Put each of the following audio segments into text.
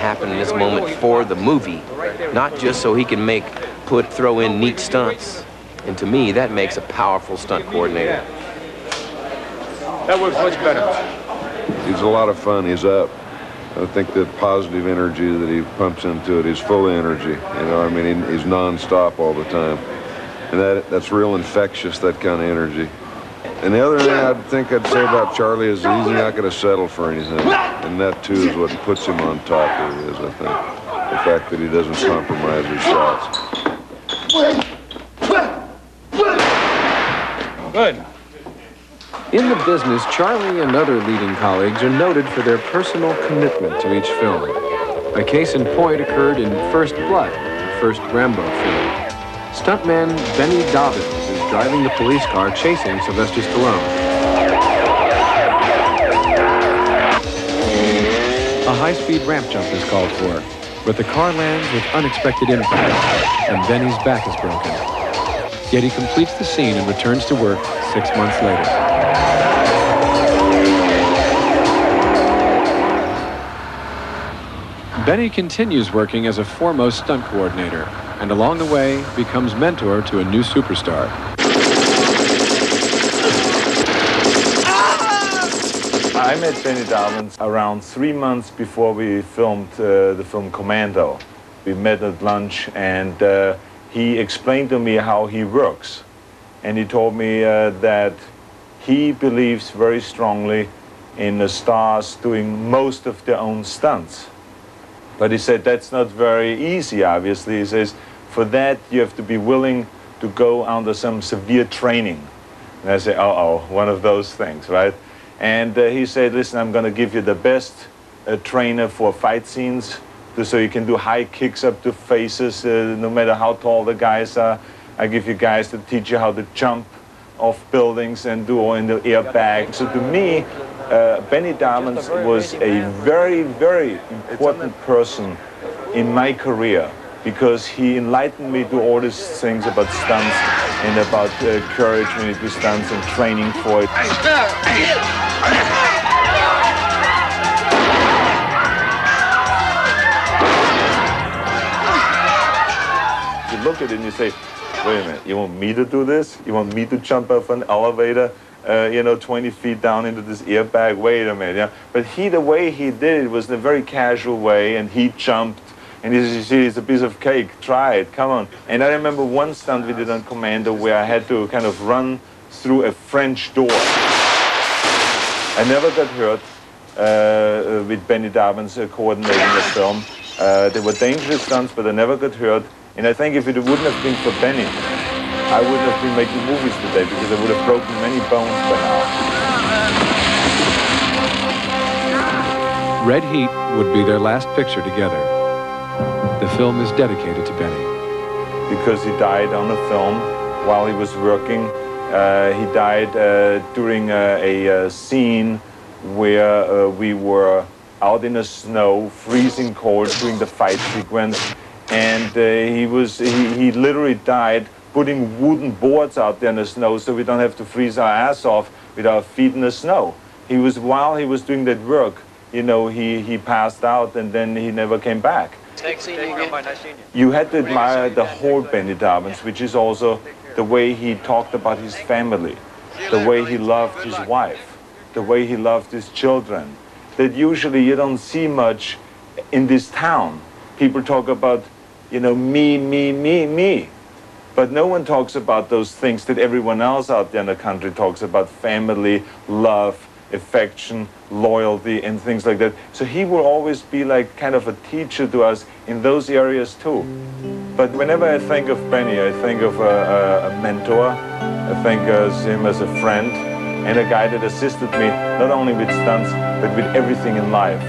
happen in this moment for the movie, not just so he can throw in neat stunts. And to me, that makes a powerful stunt coordinator. That works much better. He's a lot of fun. He's up. I think that positive energy that he pumps into it, he's full of energy. You know, I mean, he's nonstop all the time. And that's real infectious, that kind of energy. And the other thing I'd say about Charlie is he's not going to settle for anything. And that, too, is what puts him on top where he is, I think. The fact that he doesn't compromise his shots. Good. In the business, Charlie and other leading colleagues are noted for their personal commitment to each film. A case in point occurred in First Blood, the first Rambo film. Stuntman Benny Dobbins is driving the police car chasing Sylvester Stallone. A high-speed ramp jump is called for, but the car lands with unexpected impact, and Benny's back is broken. Yet he completes the scene and returns to work 6 months later. Benny continues working as a foremost stunt coordinator, and along the way becomes mentor to a new superstar. I met Benny Dobbins around 3 months before we filmed the film Commando. We met at lunch, and he explained to me how he works. And he told me that he believes very strongly in the stars doing most of their own stunts. But he said that's not very easy, obviously. He says, for that you have to be willing to go under some severe training. And I say, uh-oh, one of those things, right? And he said, listen, I'm going to give you the best trainer for fight scenes, so you can do high kicks up to faces, no matter how tall the guys are. I give you guys to teach you how to jump off buildings and do all in the airbag. So to me, Benny Dobbins was a very, very important person in my career because he enlightened me to all these things about stunts and about courage when you do stunts and training for it. You look at it and you say, wait a minute, you want me to do this? You want me to jump off an elevator? 20 feet down into this airbag, wait a minute, yeah. But the way he did it was in a very casual way, and he jumped, and he says, you see, it's a piece of cake, try it, come on. And I remember one stunt we did on Commando where I had to kind of run through a French door. I never got hurt with Benny Dobbins coordinating the film. They were dangerous stunts, but I never got hurt. And I think if it wouldn't have been for Benny, I wouldn't have been making movies today because I would have broken many bones by now. Red Heat would be their last picture together. The film is dedicated to Benny. Because he died on the film while he was working. He died during a scene where we were out in the snow, freezing cold during the fight sequence. And he literally died putting wooden boards out there in the snow so we don't have to freeze our ass off with our feet in the snow. While he was doing that work, he passed out and then he never came back. You had to admire the whole Benny Dobbins, which is also the way he talked about his family, the way he loved his wife, the way he loved his children, that usually you don't see much in this town. People talk about, me, me, me, me. But no one talks about those things that everyone else out there in the country talks about: family, love, affection, loyalty, and things like that. So he will always be like kind of a teacher to us in those areas too. But whenever I think of Benny, I think of a mentor. I think of him as a friend and a guy that assisted me not only with stunts, but with everything in life.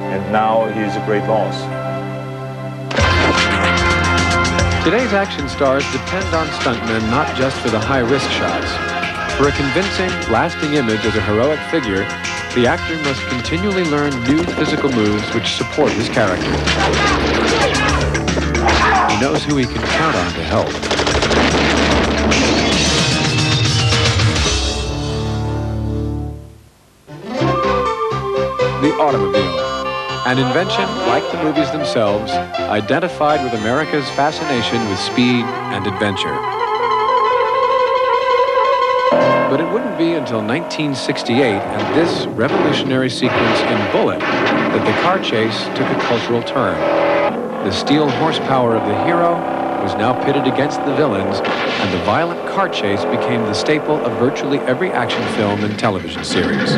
And now he's a great loss. Today's action stars depend on stuntmen not just for the high-risk shots. For a convincing, lasting image as a heroic figure, the actor must continually learn new physical moves which support his character. He knows who he can count on to help. The automobile. An invention, like the movies themselves, identified with America's fascination with speed and adventure. But it wouldn't be until 1968 and this revolutionary sequence in Bullet that the car chase took a cultural turn. The steel horsepower of the hero was now pitted against the villains, and the violent car chase became the staple of virtually every action film and television series.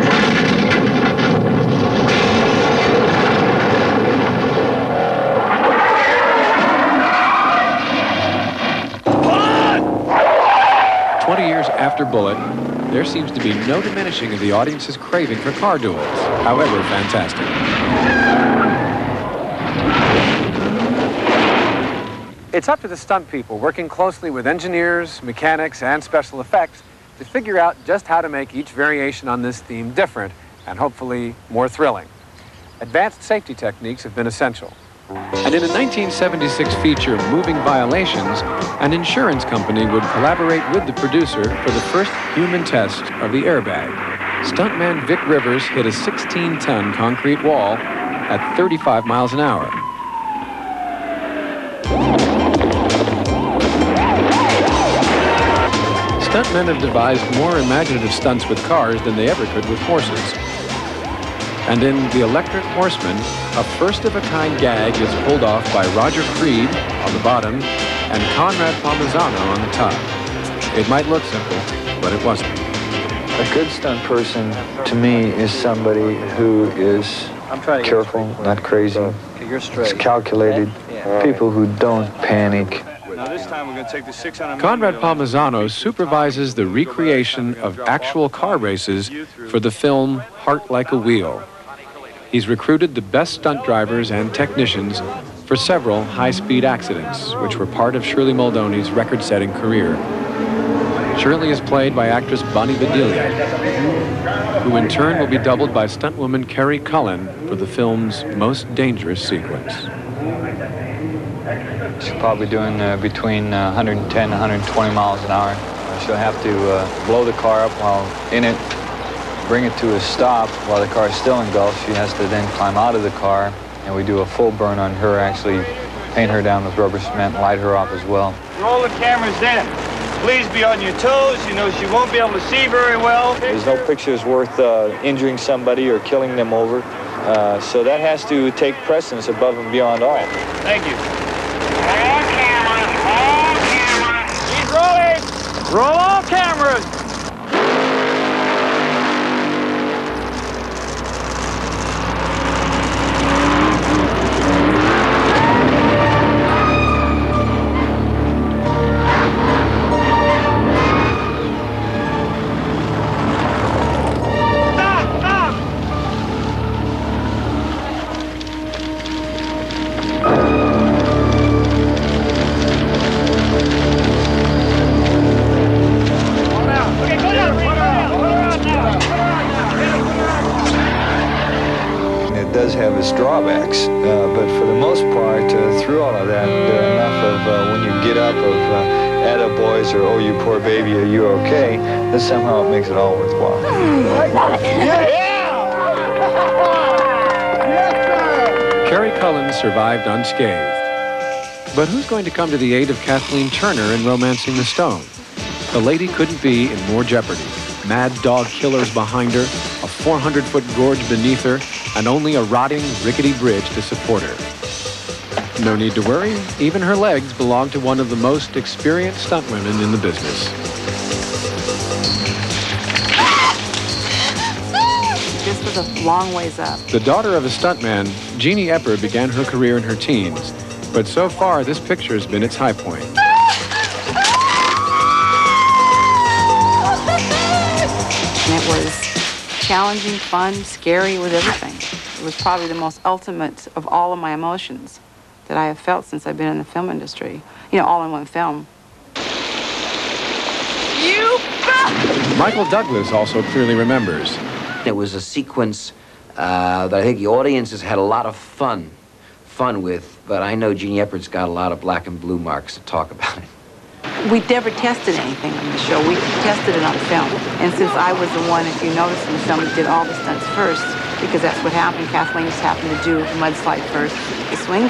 Bullet! 20 years after Bullet, there seems to be no diminishing of the audience's craving for car duels, however fantastic. It's up to the stunt people working closely with engineers, mechanics, and special effects to figure out just how to make each variation on this theme different and hopefully more thrilling. Advanced safety techniques have been essential. And in a 1976 feature, Moving Violations, an insurance company would collaborate with the producer for the first human test of the airbag. Stuntman Vic Rivers hit a 16-ton concrete wall at 35 miles an hour. Stuntmen have devised more imaginative stunts with cars than they ever could with horses. And in The Electric Horseman, a first-of-a-kind gag is pulled off by Roger Creed on the bottom and Conrad Palmisano on the top. It might look simple, but it wasn't. A good stunt person, to me, is somebody who is careful, not crazy, is calculated, people who don't panic. Now this time we're going to take the 600. Conrad Palmisano supervises the recreation of actual car races for the film Heart Like a Wheel. He's recruited the best stunt drivers and technicians for several high-speed accidents, which were part of Shirley Muldooney's record-setting career. Shirley is played by actress Bonnie Bedelia, who in turn will be doubled by stuntwoman Carrie Cullen for the film's most dangerous sequence. She's probably doing between 110 and 120 miles an hour. She'll have to blow the car up while in it, bring it to a stop while the car is still engulfed. She has to then climb out of the car, and we do a full burn on her, actually paint her down with rubber cement, light her off as well. Roll the cameras in. Please be on your toes. You know she won't be able to see very well. There's no pictures worth injuring somebody or killing them over, so that has to take precedence above and beyond all. Thank you. All cameras, all cameras. He's rolling. Roll all cameras. Have its drawbacks, but for the most part, through all of that, there are enough of when you get up of attaboys or oh you poor baby, are you okay, that somehow it makes it all worthwhile. Carrie Cullen survived unscathed. But who's going to come to the aid of Kathleen Turner in Romancing the Stone? The lady couldn't be in more jeopardy. Mad dog killers behind her, a 400-foot gorge beneath her, and only a rotting, rickety bridge to support her. No need to worry, even her legs belong to one of the most experienced stuntwomen in the business. This was a long ways up. The daughter of a stuntman, Jeannie Epper began her career in her teens, but so far this picture has been its high point. And it was challenging, fun, scary, it was everything. It was probably the most ultimate of all of my emotions that I have felt since I've been in the film industry. You know, all in one film. You bet! Michael Douglas also clearly remembers. It was a sequence that I think the audiences had a lot of fun with, but I know Jeannie Eppert's got a lot of black and blue marks to talk about it. We never tested anything on the show. We tested it on film. And since I was the one, if you notice in the film, that did all the stunts first, because that's what happened. Kathleen just happened to do the mudslide first. The swing